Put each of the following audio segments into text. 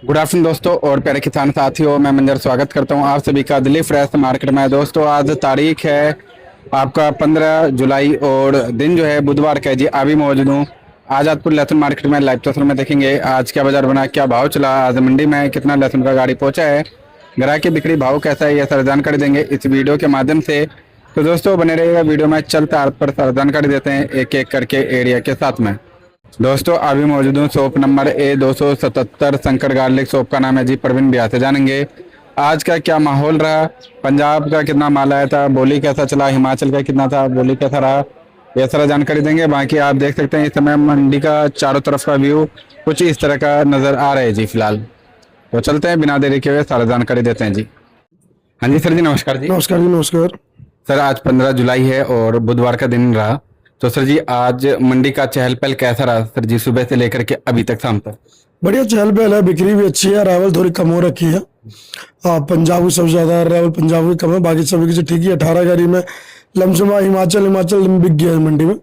Good afternoon दोस्तों और प्यारे किसान साथियों, मैं मंजर स्वागत करता हूं आप सभी का दिल्ली फ्रेश मार्केट में। दोस्तों आज तारीख है आपका 15 जुलाई और दिन जो है बुधवार का है जी। अभी मौजूद हूँ आजादपुर लहसुन मार्केट में। लाइव तस्वीर में देखेंगे आज क्या बाजार बना, क्या भाव चला, आज मंडी में कितना लहसुन का गाड़ी पहुंचा है, ग्राहक की बिक्री भाव कैसा है, यह सारी जानकारी देंगे इस वीडियो के माध्यम से। तो दोस्तों बने रहिएगा वीडियो में, चलते आप पर सारी जानकारी देते हैं एक एक करके एरिया के साथ में। दोस्तों अभी मौजूद हूँ shop number A277 Shankar garlic shop का नाम है जी। प्रवीण भैया से जानेंगे आज का क्या माहौल रहा, पंजाब का कितना माल आया था, बोली कैसा चला, हिमाचल का कितना था, बोली कैसा रहा, यह सारा जानकारी देंगे। बाकी आप देख सकते हैं इस समय मंडी का चारों तरफ का व्यू कुछ इस तरह का नजर आ रहा है जी फिलहाल। तो चलते हैं बिना देरी के हुए सारा जानकारी देते हैं जी। हाँ जी सर जी, नमस्कार जी। नमस्कार जी। नमस्कार सर आज 15 जुलाई है और बुधवार का दिन रहा, तो सर जी आज मंडी का चहल पहल कैसा रहा सर जी, सुबह से लेकर के अभी तक शाम तक? बढ़िया चहल पहल है, बिक्री भी अच्छी है, अरावल थोड़ी कम हो रखी है। पंजाब की सबसे ज्यादा अरावल पंजाब की कम है, बाकी सभी की ठीक है। 18 गाड़ी में लमसमा हिमाचल बिक गया है मंडी में।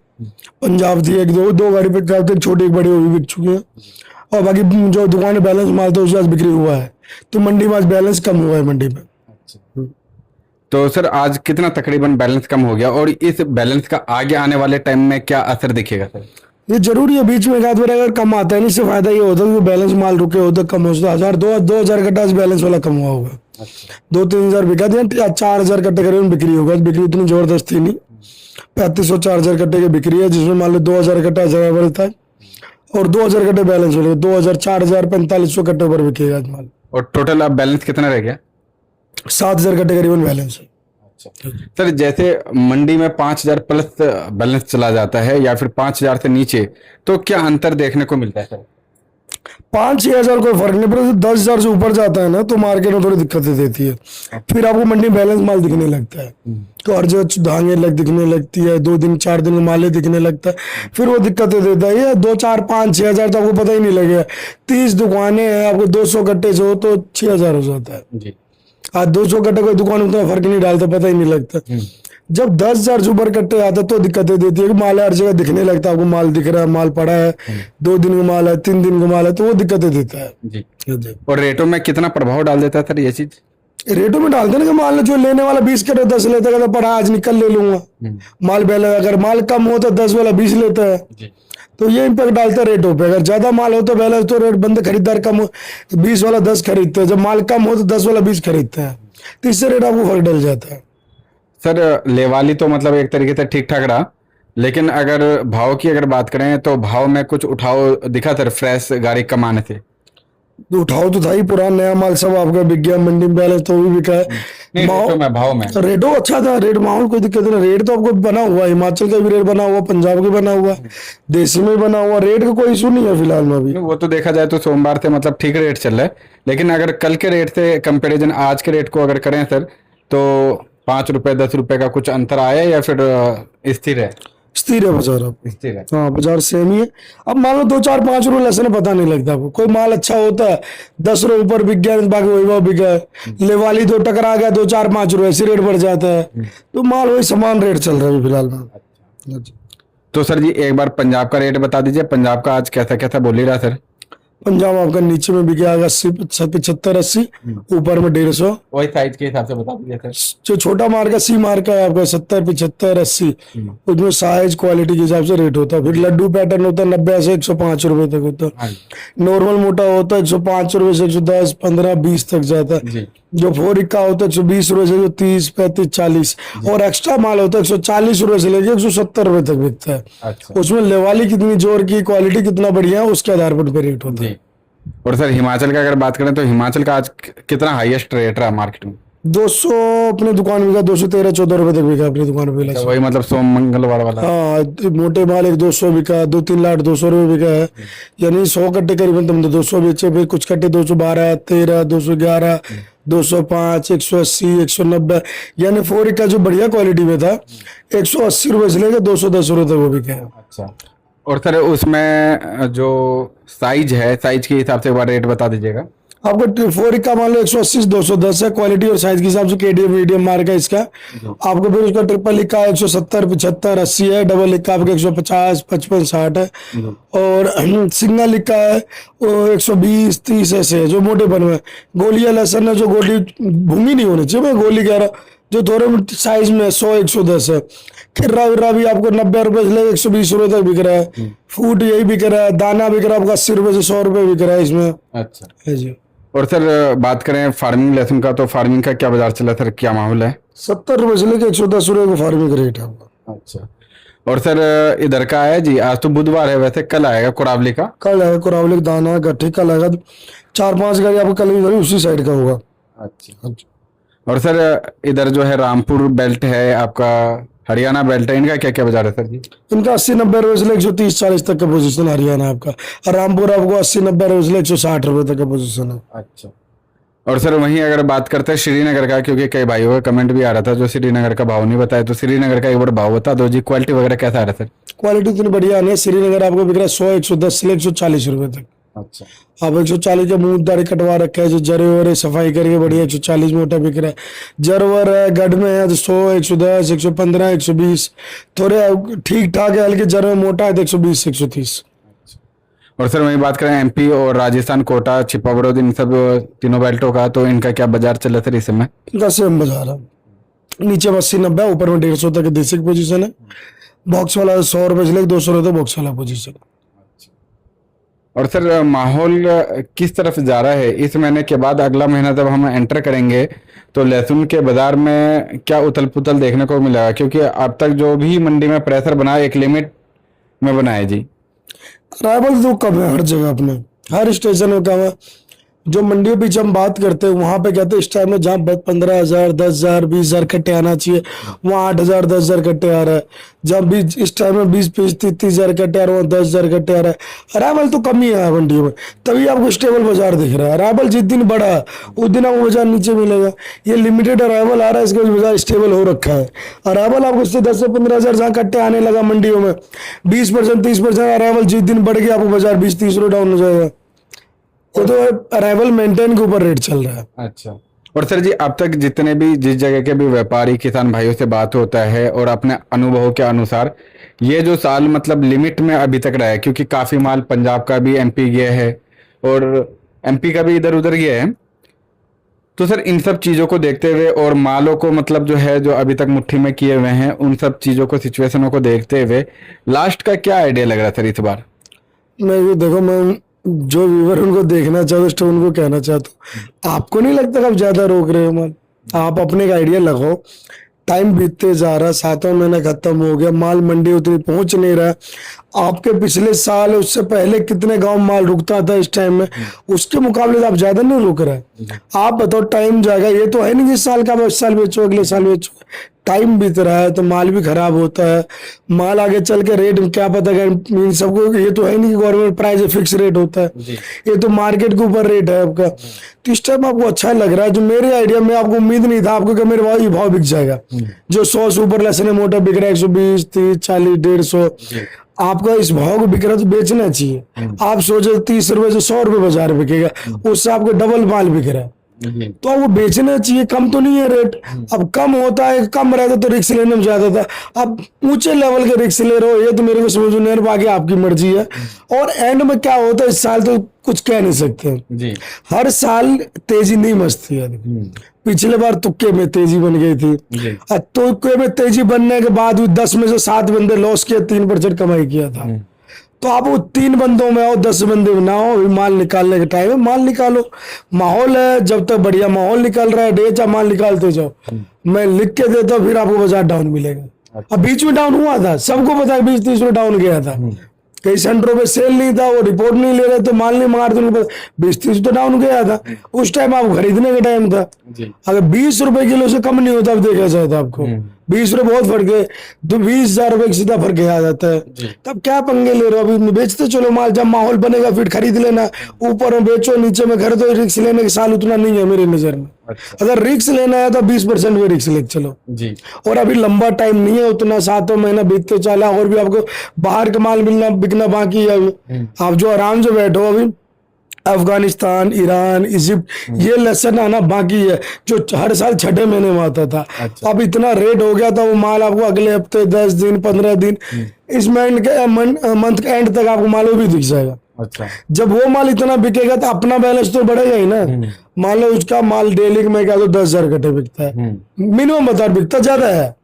पंजाब थी एक दो गाड़ी पे क्या छोटी एक बड़ी वो भी बिक चुकी है, और बाकी जो दुकान में बैलेंस माल था उससे आज बिक्री हुआ है, तो मंडी में आज बैलेंस कम हुआ है मंडी में। तो सर आज कितना तकरीबन बैलेंस कम हो गया और इस बैलेंस का आगे आने वाले टाइम में क्या असर दिखेगा सर? ये जरूरी है, बीच में एक आध बार अगर कम आता है, इससे फायदा ये होता है कि बैलेंस माल रुके होते कम हो जाता। 2,000 कट्टा बैलेंस वाला कम हुआ होगा। 2-3 हजार बिका दिया, 4,000 कट्टे करीबन बिक्री होगा। बिक्री इतनी जबरदस्त थी नहीं, 3500-4,000 कट्टे की बिक्री है, जिसमें मान लो 2,000 कट्टा अवेलेबल था और 2,000 कट्टे बैलेंस हो गए। 2,000 4,000 4500 कट्टे पर बिकेगा आज माल। और टोटल अब बैलेंस कितना रह गया? 7,000 कट्टे करीबन बैलेंस है। सर जैसे मंडी में 5,000 प्लस बैलेंस चला जाता है या फिर 5,000 से नीचे, तो क्या अंतर देखने को मिलता है सर? 5-6 हजार कोई फर्क नहीं पड़ता। 10,000 से ऊपर जाता है ना तो मार्केट में थोड़ी दिक्कतें देती है, फिर आपको मंडी बैलेंस माल दिखने लगता है, तो हर जगह धांगे दिखने लगती है, 2 दिन 4 दिन में माले दिखने लगता है, फिर वो दिक्कतें देता है। ये 2, 4, 5, 6 हजार तो आपको पता ही नहीं लगेगा। 30 दुकानें हैं, आपको 200 कट्टे से हो तो 6,000 हो जाता है जी। आज 200 कट्टे कोई दुकान उतना फर्क नहीं डालता, पता ही नहीं लगता। जब 10,000 से ऊपर कट्टे आता तो दिक्कतें देती है कि माल हर जगह दिखने लगता है, आपको माल दिख रहा है, माल पड़ा है, 2 दिन का माल है, 3 दिन का माल है, तो वो दिक्कतें देता है जी। और रेटों में कितना प्रभाव डाल देता है सर ये चीज? रेटों में डालते ना कि मान जो लेने वाला 20 कट्टे 10 लेता है, कहता पड़ा आज निकल ले लूंगा माल पहले। अगर माल कम हो तो 10 वाला 20 लेता है, तो ये इम्पैक्ट डालता है रेटों पे। अगर ज्यादा माल हो तो पहले तो रेट बंदे खरीदार कम हो, 20 वाला 10 खरीदते हैं, जब माल कम हो तो 10 वाला 20 खरीदते हैं, तो इससे रेट आपको फर्क डल जाता है। सर लेवाली तो मतलब एक तरीके से ठीक ठाक रहा, लेकिन अगर भाव की अगर बात करें तो भाव में कुछ उठाव दिखा सर फ्रेश गाड़ी कम आने से? उठाव तो था ही, पुराना नया माल सब आपका बिक गया मंडी में, बैलेंस तो भी बिका है। भाव में रेटो अच्छा था, रेट माहौल कोई दिक्कत नहीं। रेट तो आपको बना हुआ, हिमाचल का भी रेट बना हुआ, पंजाब का बना हुआ, देसी में बना हुआ, रेट का कोई इशू नहीं है फिलहाल में अभी। वो तो देखा जाए तो सोमवार से मतलब ठीक रेट चल रहा है, लेकिन अगर कल के रेट से कंपैरिजन आज के रेट को अगर करें सर, तो 5 रुपए 10 रुपए का कुछ अंतर आया या फिर स्थिर है? स्थिर है बाजार, आप स्थिर है। हाँ बाजार सेम ही है। अब मान लो 2, 4, 5 रुपए लहसुन है, पता नहीं लगता आपको। कोई माल अच्छा होता है 10 रुपए ऊपर बिक गया, बाकी वही भाव बिका है। लेवाली तो टकरा गया 2, 4, 5 रुपए ऐसे रेट बढ़ जाता है, तो माल वही समान रेट चल रहा है फिलहाल में। तो सर जी एक बार पंजाब का रेट बता दीजिए, पंजाब का आज कैसा कैसा बोल ही रहा सर? पंजाब आपका नीचे में बिकेगा 80, 75, 80, ऊपर में 150। वही साइज के हिसाब से बता दीजिए सर। जो छोटा मार्क है सी मार्क है आपका 70, 75, 80, उसमें साइज क्वालिटी के हिसाब से रेट होता है। फिर लड्डू पैटर्न होता है 90 से 105 रुपए तक होता है। नॉर्मल मोटा होता है 105 रुपए से 110, 15, 20 तक जाता है। जो 4 इक्का होता है 120 रुपए से 30, 35, 40, और एक्स्ट्रा माल होता है 140 रुपए से लेके 170 रुपए तक बिकता है। उसमें लेवाली कितनी जोर की, क्वालिटी कितना बढ़िया है, उसके आधार पर रेट होता है। और सर हिमाचल का अगर बात करें तो हिमाचल का आज कितना हाईएस्ट रेट रहा मार्केट में? 200 अपनी दुकान बिका, 213-14 रुपए तक बिका अपनी दुकान पे। वही मतलब सोम मंगलवार वाला? हाँ, मोटे माल एक 200 बिका, 2-3 लाख 200 रुपए बिका है, यानी 100 कट्टे करीबन तुम 200 बेचे। फिर कुछ कट्टे 212, 13, 211, 205, 180, 190, यानी 4 का जो बढ़िया क्वालिटी में था 180 रुपए से लेकर 210 रुपए तक वो बिका है। अच्छा। और सर उसमें जो साइज है, साइज के हिसाब से एक बार रेट बता दीजिएगा। आपको 4 का मान लो 180 210 है, क्वालिटी और साइज के हिसाब से केडीएम मीडियम मार्क है इसका। आपको फिर उसका ट्रिपल लिखा है 170 75 80 है, डबल लिखा आपका 150 55 60 है, और सिंगल लिखा है वो 120 30 ऐसे है जो मोटेपन में। गोलियां लहसन है जो गोली भूमि नहीं होनी चाहिए, मैं गोली कह रहा हूँ, जो थोड़े साइज में 100 110 है। खिर्रा विर्रा भी आपको 90 रुपए से लेकर 120 रुपए तक बिक रहा है। फूट यही बिक रहा है, दाना बिक रहा है आपका 80 रुपए से 100 रुपए बिक रहा है इसमें। अच्छा है जी। और सर बात करें फार्मिंग लहसुन का, तो फार्मिंग का क्या बाजार चला सर, क्या माहौल है? 70 रुपए से लेकर 110 रुपए का फार्मिंग रेट है आपका। अच्छा। और सर इधर का है जी, आज तो बुधवार है, वैसे कल आएगा कुरावली का? कल आएगा कुरावली का दाना गट्ठी, कल आएगा 4-5 गाड़ी आपको कल इधर उसी साइड का होगा। अच्छा। और सर इधर जो है रामपुर बेल्ट है आपका, हरियाणा बेल्ट है, इनका क्या क्या बाजार है सर जी? इनका 80-90 रुपए से लेकर 130-40 तक का पोजीशन हरियाणा आपका, और रामपुर आपको 80-90 रुपए से लेकर 160 रुपए तक का पोजीशन है। अच्छा। और सर वहीं अगर बात करते हैं श्रीनगर का, क्योंकि कई भाइयों का कमेंट भी आ रहा था जो श्रीनगर का भाव नहीं बताया, तो श्रीनगर का एक बार भाव बता दो जी, क्वालिटी वगैरह कैसा आ रहा है सर? क्वालिटी इतनी बढ़िया नहीं है। श्रीनगर आपको बिक रहा है 100 110 से लेकर 140 रुपए तक। अच्छा। आप 140 के मुंह दाढ़ी कटवा रखा है, जो जरे वरे सफाई करके बढ़िया 140 मोटा बिक रहा है। जरवर है गढ़ में है तो 100 110 115 120, थोड़े ठीक ठाक है, हल्के जर में मोटा है तो 120 130। और सर वहीं बात करें एमपी और राजस्थान, कोटा छिपाबरोद, इन सब तीनों बेल्टों का, तो इनका क्या बाजार चल रहा है सर इस समय? इनका सेम बाजार है, नीचे 80-90, ऊपर में 150 तक देसी पोजीशन है। बॉक्स वाला 100 रुपए से लेकर 200 रुपए बॉक्स वाला पोजीशन। और सर माहौल किस तरफ जा रहा है इस महीने के बाद? अगला महीना जब हम एंटर करेंगे तो लहसुन के बाजार में क्या उथल पुथल देखने को मिलेगा? क्योंकि अब तक जो भी मंडी में प्रेशर बना है एक लिमिट में बना है जी। अराइवल तो कम है हर जगह, अपने हर स्टेशन में कम है। जो मंडियों बीच हम बात करते हैं वहां पे कहते हैं इस टाइम में जहाँ 15,000 10,000 20,000 कट्टे आना चाहिए, वहाँ 8,000 10,000 कट्टे आ रहा है। जब भी इस टाइम में 20 30,000 कट्टे आ रहा है, 10,000 कट्टे आ रहा है। अराइवल तो कम ही है मंडियों में, तभी आपको स्टेबल बाजार दिख रहा है। अराइवल जिस दिन बढ़ा उस दिन आपको बाजार नीचे मिलेगा। ये लिमिटेड अराइवल आ रहा है, इसके बाजार स्टेबल हो रखा है। अराइवल आपको इससे 10 से 15,000 जहाँ कट्टे आने लगा मंडियों में, 20% 30% अराइवल जिस दिन बढ़ गया आपको बाजार 20-30 रुपये डाउन हो जाएगा। वो तो अराइवल मेंटेन के ऊपर रेट चल रहा है। अच्छा। और सर जी अब तक जितने भी जिस जगह के भी व्यापारी किसान भाइयों से बात होता है और अपने अनुभव के अनुसार ये जो साल मतलब लिमिट में अभी तक रहा है, क्योंकि काफी माल पंजाब का भी एमपी गया है और एमपी का भी इधर उधर गया है, तो सर इन सब चीजों को देखते हुए और मालों को मतलब जो है जो अभी तक मुट्ठी में किए हुए हैं उन सब चीजों को सिचुएशनों को देखते हुए लास्ट का क्या आइडिया लग रहा है सर इस बार? मैं ये देखो, मैं जो व्यूवर उनको देखना चाहते तो उनको कहना चाहता हूँ, आपको नहीं लगता कि आप ज्यादा रोक रहे हो माल? आप अपने का आइडिया लगाओ। टाइम बीतते जा रहा, 7वां महीना खत्म हो गया, माल मंडी उतनी पहुंच नहीं रहा। आपके पिछले साल उससे पहले कितने गांव माल रुकता था इस टाइम में, उसके मुकाबले तो आप ज्यादा नहीं रुक रहे। आप बताओ टाइम जाएगा, ये तो है नहीं कि इस साल का इस साल बेचो अगले साल बेचो। टाइम बीत रहा है तो माल भी खराब होता है। माल आगे चल के रेट क्या पता, इन सबको ये तो है नहीं कि गवर्नमेंट प्राइस फिक्स रेट होता है, ये तो मार्केट के ऊपर रेट है आपका। तो इस टाइम आपको अच्छा लग रहा है। जो मेरे आइडिया में आपको उम्मीद नहीं था आपको कि मेरे भाव ये भाव बिक जाएगा। जो 100 से ऊपर लहसुन मोटा बिक रहा है 120 30 40 150, आपका इस भाव को बिक रहा है तो बेचना चाहिए। आप सोचे 30 रुपए से 100 रुपए बाजार बिकेगा, उससे आपको डबल माल बिक रहा है तो आपको बेचना चाहिए। कम तो नहीं है रेट, अब कम होता है, कम रहता तो रिस्क लेने में ज्यादा था। अब ऊंचे लेवल के रिस्क ले रहे हो, ये तो मेरे को समझ नहीं, बाकी आपकी मर्जी है। और एंड में क्या होता है इस साल तो कुछ कह नहीं सकते जी। हर साल तेजी नहीं मचती है। पिछले बार तुक्के में तेजी बन गई थी, तुक्के में तेजी बनने के बाद 10 में से 7 बंदे लॉस किए, 3% कमाई किया था। तो आप वो 3 बंदों में आओ 10 बंदे में ना हो, अभी माल निकालने के टाइम है माल निकालो। माहौल है, जब तक बढ़िया माहौल निकल रहा है डेचा माल निकालते जाओ। मैं लिख के देता हूँ, फिर आपको बाजार डाउन मिलेगा। अब बीच में डाउन हुआ था, सबको पता है 20-30 रुपये डाउन गया था, कई सेंटरों पे सेल नहीं था, वो रिपोर्ट नहीं ले रहे तो माल नहीं मार दो, 20-30 तो डाउन गया था। उस टाइम आप खरीदने का टाइम था। अगर 20 रुपए किलो से कम नहीं होता, अब देखा जाए तो आपको 20 रुपए बहुत फर्क है, तो 20,000 रुपए सीधा फर्क आ जाता है। तब क्या पंगे ले रहे हो? अभी बेचते चलो माल, जब माहौल बनेगा फिर खरीद लेना। ऊपर में बेचो, नीचे में खरीदो। रिस्क लेने के साल उतना नहीं है मेरी नजर में। अगर रिस्क लेना है तो 20% में रिस्क ले चलो जी। और अभी लंबा टाइम नहीं है उतना, 7वां महीना बीतते चला और भी आपको बाहर का माल मिलना बिकना बाकी है। आप जो आराम से बैठो, अभी अफगानिस्तान, ईरान, इजिप्ट, ये लहसन आना बाकी है जो हर साल छठे महीने में आता था। अच्छा। अब इतना रेट हो गया था, वो माल आपको अगले हफ्ते 10 दिन 15 दिन इस मंथ के एंड तक आपको माल वो भी दिख जाएगा। अच्छा। जब वो माल इतना बिकेगा तो अपना बैलेंस तो बढ़ेगा ही ना। मान लो उसका माल डेली में क्या तो 10,000 कट्टे बिकता है, मिनिमम बता, बिकता ज्यादा है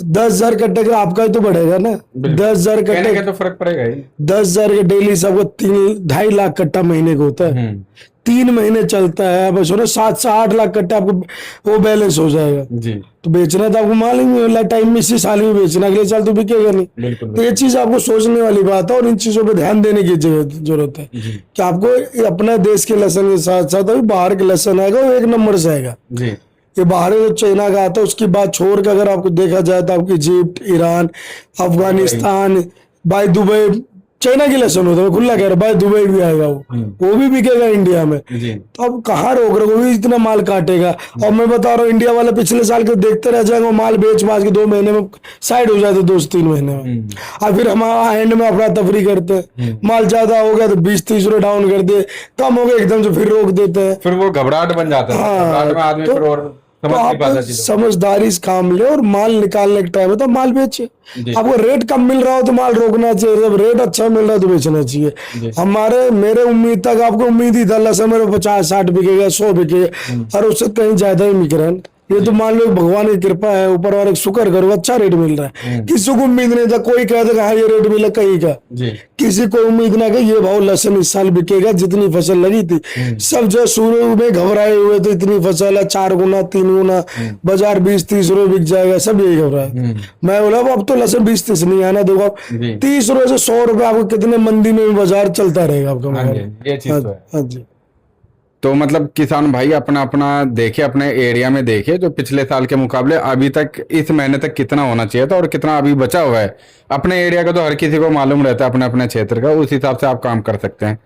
10,000 कट्टे का, आपका ही तो बढ़ेगा ना। 10,000 कट्टे तो फर्क पड़ेगा ही। 10,000 के डेली सबको 3-2.5 लाख कट्टा महीने का होता है, 3 महीने चलता है, बस 7 से 8 लाख कट्टा आपको वो बैलेंस हो जाएगा जी। तो बेचना तो आपको माल ही टाइम में इसी साल में बेचना, अगले साल तो बिकेगा नहीं। तो ये चीज आपको सोचने वाली बात है और इन चीजों पे ध्यान देने की जरूरत है कि आपको अपना देश के लहसन के साथ साथ अभी बाहर के लहसन आएगा वो 1 नंबर से आएगा जी। ये बाहर जो चाइना का आता है उसकी बात छोड़ के अगर आपको देखा जाए तो आपकी इजिप्ट, ईरान, अफगानिस्तान, भाई दुबई, चाइना की लहसन होता है, खुला कह रहा भाई दुबई भी आएगा, वो भी बिकेगा इंडिया में। जी। तो अब कहाँ रोक रहे, वो भी इतना माल काटेगा। और मैं बता रहा हूँ इंडिया वाले पिछले साल के देखते रह जाएंगे, माल बेच बाच के 2 महीने में साइड हो जाते, 2-3 महीने में। और फिर हम एंड में अफरा तफरी करते हैं, माल ज्यादा हो गया तो 20-30 रुपए डाउन कर दे, कम हो गया एकदम से फिर रोक देते हैं, फिर वो घबराहट बन जाता है। घबराहट में आदमी फिर और समझ नहीं पाता चीज़ों को। समझदारी से काम ले और माल निकालने के टाइम है तो माल बेचे। आपको रेट कम मिल रहा हो तो माल रोकना चाहिए, जब रेट अच्छा मिल रहा है तो बेचना चाहिए। हमारे मेरे उम्मीद तक आपको उम्मीद ही था लहसुन मेरे 50-60 बिकेगा, 100 बिकेगा, और उससे कहीं ज्यादा ही बिक रहा है। ये तो मान लो भगवान की कृपा है, ऊपर वाले शुक्र करो अच्छा रेट मिल रहा है। किसी को उम्मीद नहीं था, कोई कहता था हाँ ये रेट मिला कहीं का, किसी को उम्मीद ना कि ये भाव लहसुन इस साल बिकेगा, जितनी फसल लगी थी सब जो शुरू में घबराए हुए थे, इतनी फसल है 4 गुना 3 गुना बाजार 20-30 रुपए बिक जाएगा, सब यही घबराए। मैं बोला अब तो लहसुन 20-30 नहीं आना दूंगा, 30 रुपए से 100 रुपए आपको कितने मंदी में भी बाजार चलता रहेगा आपका। हाँ जी। तो मतलब किसान भाई अपना अपना देखे, अपने एरिया में देखे जो पिछले साल के मुकाबले अभी तक इस महीने तक कितना होना चाहिए था और कितना अभी बचा हुआ है। अपने एरिया का तो हर किसी को मालूम रहता है, अपने अपने क्षेत्र का, उस हिसाब से आप काम कर सकते हैं।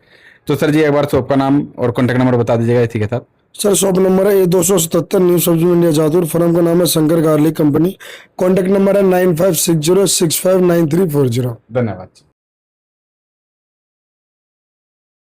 तो सर जी एक बार शॉप का नाम और कॉन्टेक्ट नंबर बता दीजिएगा इसी के साथ। सर शॉप नंबर है 277 न्यू सब्जी मंडी जादूर, फर्म का नाम है Shankar garlic company, contact number है 9560659340। धन्यवाद।